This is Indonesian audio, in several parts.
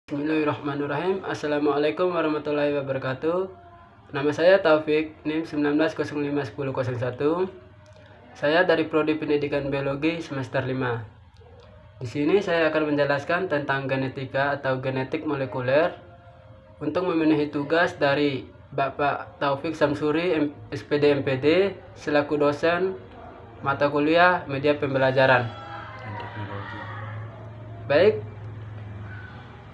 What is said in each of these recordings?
Bismillahirrahmanirrahim. Assalamualaikum warahmatullahi wabarakatuh. Nama saya Taufik, NIM 19051001. Saya dari Prodi Pendidikan Biologi semester 5. Di sini saya akan menjelaskan tentang genetika atau genetik molekuler untuk memenuhi tugas dari Bapak Taufik Samsuri, SPD MPD, selaku dosen mata kuliah media pembelajaran dan teknologi. Baik,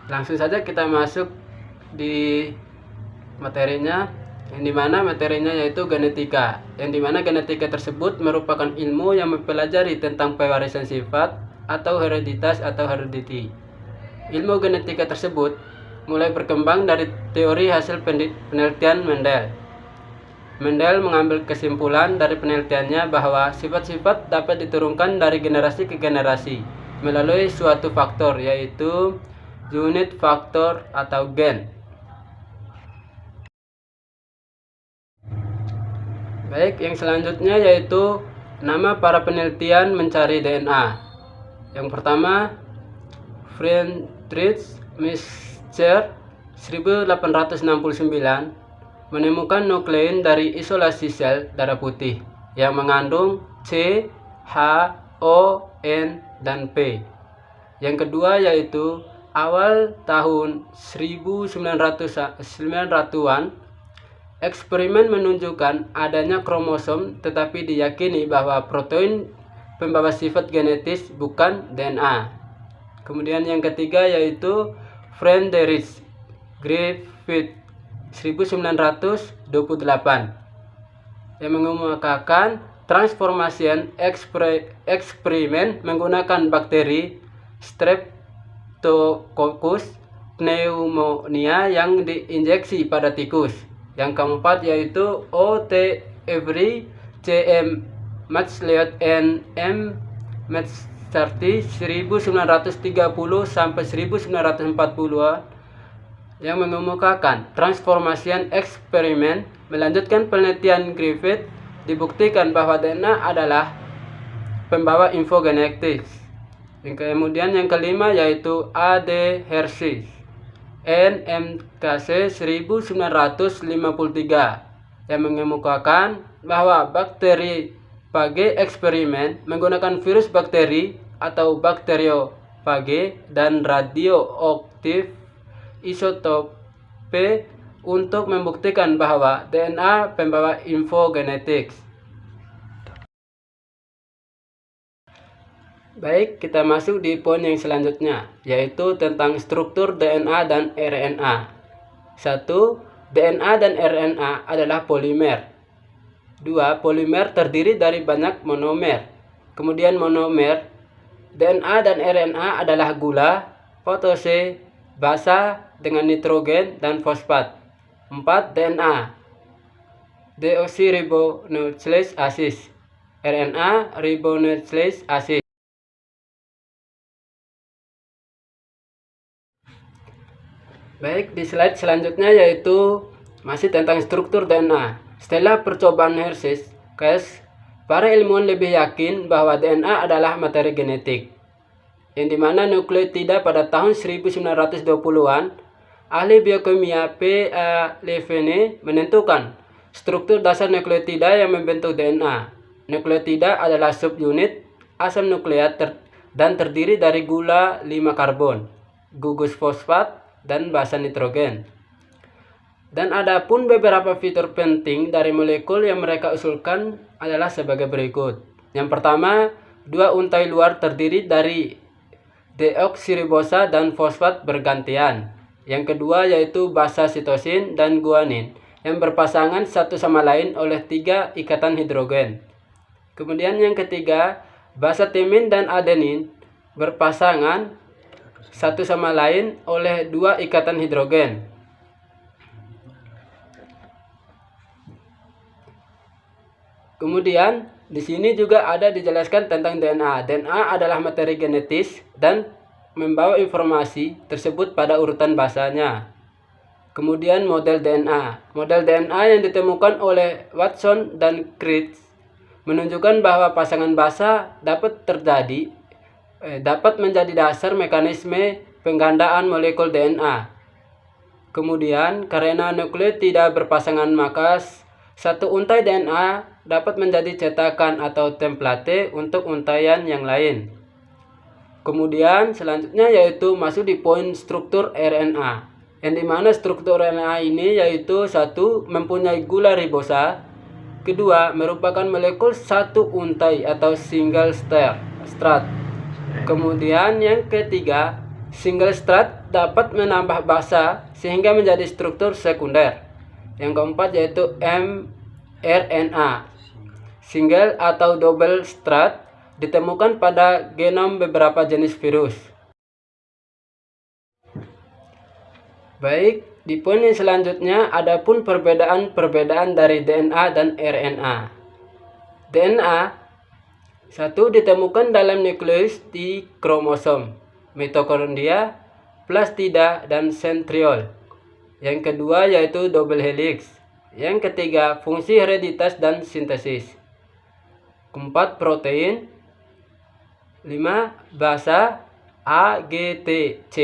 langsung saja kita masuk di materinya, yang dimana materinya yaitu genetika, yang dimana genetika tersebut merupakan ilmu yang mempelajari tentang pewarisan sifat atau hereditas atau heredity. Ilmu genetika tersebut mulai berkembang dari teori hasil penelitian Mendel. Mendel mengambil kesimpulan dari penelitiannya bahwa sifat-sifat dapat diturunkan dari generasi ke generasi melalui suatu faktor, yaitu unit faktor atau gen. Baik, yang selanjutnya yaitu nama para penelitian mencari DNA. Yang pertama, Friedrich Miescher 1869 menemukan nuklein dari isolasi sel darah putih yang mengandung C, H, O, N, dan P. Yang kedua yaitu awal tahun 1900-an, eksperimen menunjukkan adanya kromosom, tetapi diyakini bahwa protein pembawa sifat genetis bukan DNA. Kemudian yang ketiga yaitu Friedrich Griffith 1928 yang mengemukakan transformation eksperimen menggunakan bakteri Streptococcus pneumonia yang diinjeksi pada tikus. Yang keempat yaitu O.T. Avery, C.M. Matslow, N. M. McCarthy 1930 sampai 1940 yang mengemukakan transformation eksperimen. Melanjutkan penelitian Griffith, dibuktikan bahwa DNA adalah pembawa info genetik. Kemudian yang kelima yaitu A.D. Hershey, NMKC 1953 yang mengemukakan bahwa bakteri phage eksperimen menggunakan virus bakteri atau bakteriophage dan radioaktif isotop P untuk membuktikan bahwa DNA pembawa info genetik. Baik, kita masuk di poin yang selanjutnya, yaitu tentang struktur DNA dan RNA. 1. DNA dan RNA adalah polimer. 2. Polimer terdiri dari banyak monomer. Kemudian monomer DNA dan RNA adalah gula, fotose, basa dengan nitrogen dan fosfat. 4. DNA deoksiribonucleic acid, RNA ribonucleic acid. Baik, di slide selanjutnya yaitu masih tentang struktur DNA. Setelah percobaan Hershey, para ilmuwan lebih yakin bahwa DNA adalah materi genetik, yang dimana nukleotida pada tahun 1920-an, ahli biokimia P. A. Levene menentukan struktur dasar nukleotida yang membentuk DNA. Nukleotida adalah subunit asam nukleat dan terdiri dari gula 5 karbon, gugus fosfat, dan basa nitrogen. Dan ada pun beberapa fitur penting dari molekul yang mereka usulkan adalah sebagai berikut. Yang pertama, dua untai luar terdiri dari deoksiribosa dan fosfat bergantian. Yang kedua yaitu basa sitosin dan guanin yang berpasangan satu sama lain oleh 3 ikatan hidrogen. Kemudian yang ketiga, basa timin dan adenin berpasangan satu sama lain oleh 2 ikatan hidrogen. Kemudian di sini juga ada dijelaskan tentang DNA. DNA adalah materi genetis dan membawa informasi tersebut pada urutan basanya. Kemudian model DNA. Model DNA yang ditemukan oleh Watson dan Crick menunjukkan bahwa pasangan basa dapat menjadi dasar mekanisme penggandaan molekul DNA. Kemudian, karena nukleot tidak berpasangan, maka satu untai DNA dapat menjadi cetakan atau template untuk untaian yang lain. Kemudian selanjutnya yaitu masuk di poin struktur RNA, yang dimana struktur RNA ini yaitu satu, mempunyai gula ribosa, kedua, merupakan molekul satu untai atau single strand. Kemudian yang ketiga, single strand dapat menambah basa sehingga menjadi struktur sekunder. Yang keempat yaitu mRNA, single atau double strand, ditemukan pada genom beberapa jenis virus. Baik, di poin yang selanjutnya adapun perbedaan dari DNA dan RNA. DNA satu ditemukan dalam nukleus di kromosom, mitokondria, plastida, dan sentriol. Yang kedua yaitu double helix. Yang ketiga fungsi hereditas dan sintesis. Keempat protein. 5 basa AGTC.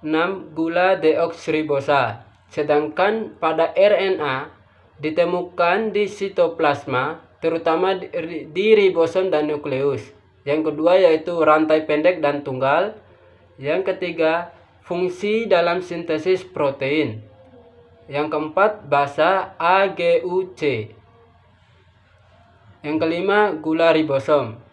6 gula deoksiribosa. Sedangkan pada RNA ditemukan di sitoplasma, terutama di ribosom dan nukleus. Yang kedua yaitu rantai pendek dan tunggal. Yang ketiga fungsi dalam sintesis protein. Yang keempat basa AGUC. Yang kelima gula ribosom.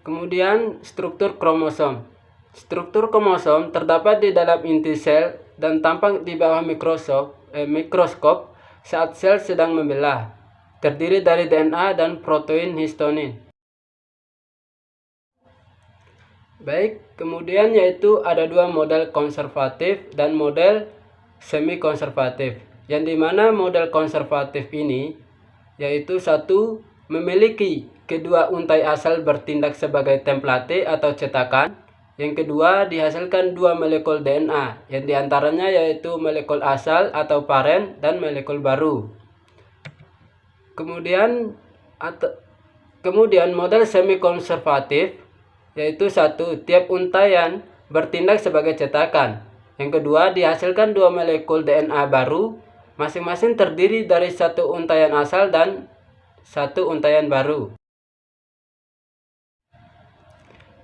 Kemudian struktur kromosom. Struktur kromosom terdapat di dalam inti sel dan tampak di bawah mikroskop saat sel sedang membelah. Terdiri dari DNA dan protein histonin. Baik, kemudian yaitu ada dua model konservatif dan model semi konservatif. Yang dimana model konservatif ini yaitu satu, memiliki kedua untai asal bertindak sebagai template atau cetakan. Yang kedua, dihasilkan dua molekul DNA, yang diantaranya yaitu molekul asal atau parent dan molekul baru. Kemudian model semi konservatif yaitu satu, tiap untaian bertindak sebagai cetakan. Yang kedua, dihasilkan dua molekul DNA baru, masing-masing terdiri dari satu untaian asal dan satu untaian baru.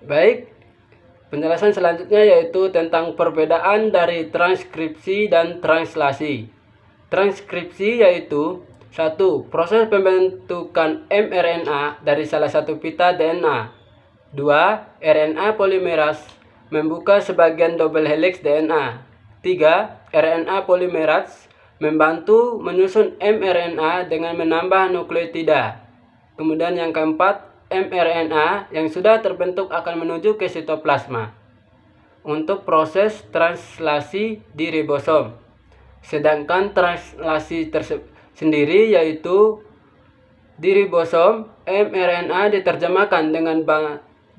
Baik, penjelasan selanjutnya yaitu tentang perbedaan dari transkripsi dan translasi. Transkripsi yaitu satu, proses pembentukan mRNA dari salah satu pita DNA. 2. RNA polimeras membuka sebagian double helix DNA. 3. RNA polimeras membantu menyusun mRNA dengan menambah nukleotida. Kemudian yang keempat, mRNA yang sudah terbentuk akan menuju ke sitoplasma untuk proses translasi di ribosom. Sedangkan translasi sendiri yaitu di ribosom, mRNA diterjemahkan dengan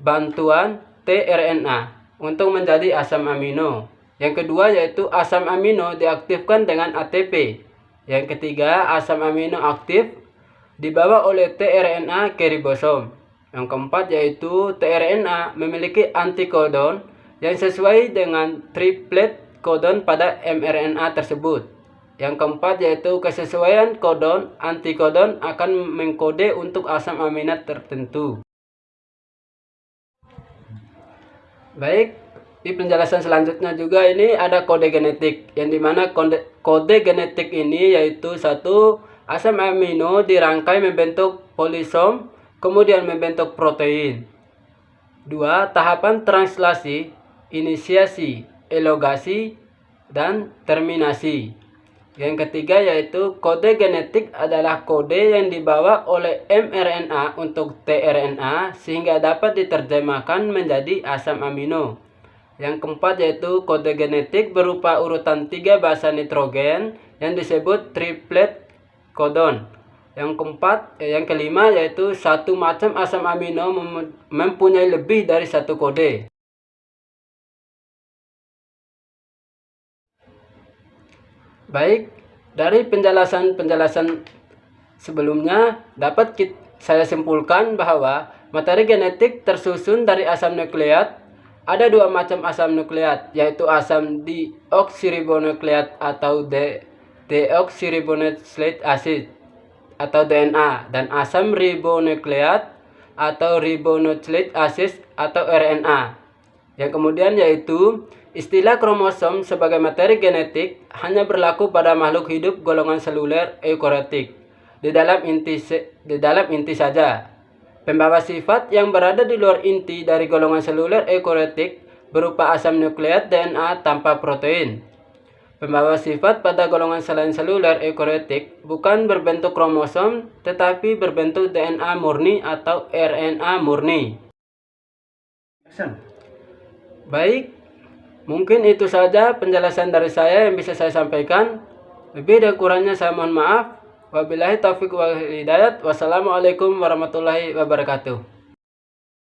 bantuan tRNA untuk menjadi asam amino. Yang kedua yaitu asam amino diaktifkan dengan ATP. Yang ketiga, asam amino aktif dibawa oleh tRNA ke ribosom. Yang keempat yaitu tRNA memiliki antikodon yang sesuai dengan triplet kodon pada mRNA tersebut. Yang keempat yaitu kesesuaian kodon antikodon akan mengkode untuk asam amino tertentu. Baik, di penjelasan selanjutnya juga ini ada kode genetik, yang dimana kode genetik ini yaitu satu, asam amino dirangkai membentuk polisom, kemudian membentuk protein. 2. Tahapan translasi, inisiasi, elongasi, dan terminasi. Yang ketiga yaitu kode genetik adalah kode yang dibawa oleh mRNA untuk tRNA sehingga dapat diterjemahkan menjadi asam amino. Yang keempat yaitu kode genetik berupa urutan 3 basa nitrogen yang disebut triplet kodon. Yang kelima yaitu satu macam asam amino mempunyai lebih dari satu kode. Baik, dari penjelasan sebelumnya dapat saya simpulkan bahwa materi genetik tersusun dari asam nukleat. Ada dua macam asam nukleat, yaitu asam deoksiribonukleat atau deoksiribonucleic acid atau DNA, dan asam ribonukleat atau ribonucleic acid atau RNA. Yang kemudian yaitu istilah kromosom sebagai materi genetik hanya berlaku pada makhluk hidup golongan seluler eukariotik di dalam inti saja. Pembawa sifat yang berada di luar inti dari golongan seluler eukariotik berupa asam nukleat DNA tanpa protein. Pembawa sifat pada golongan selain seluler eukariotik bukan berbentuk kromosom tetapi berbentuk DNA murni atau RNA murni. Baik, mungkin itu saja penjelasan dari saya yang bisa saya sampaikan. Lebih dan kurangnya saya mohon maaf. Wabillahi taufiq wal hidayat. Wassalamualaikum warahmatullahi wabarakatuh.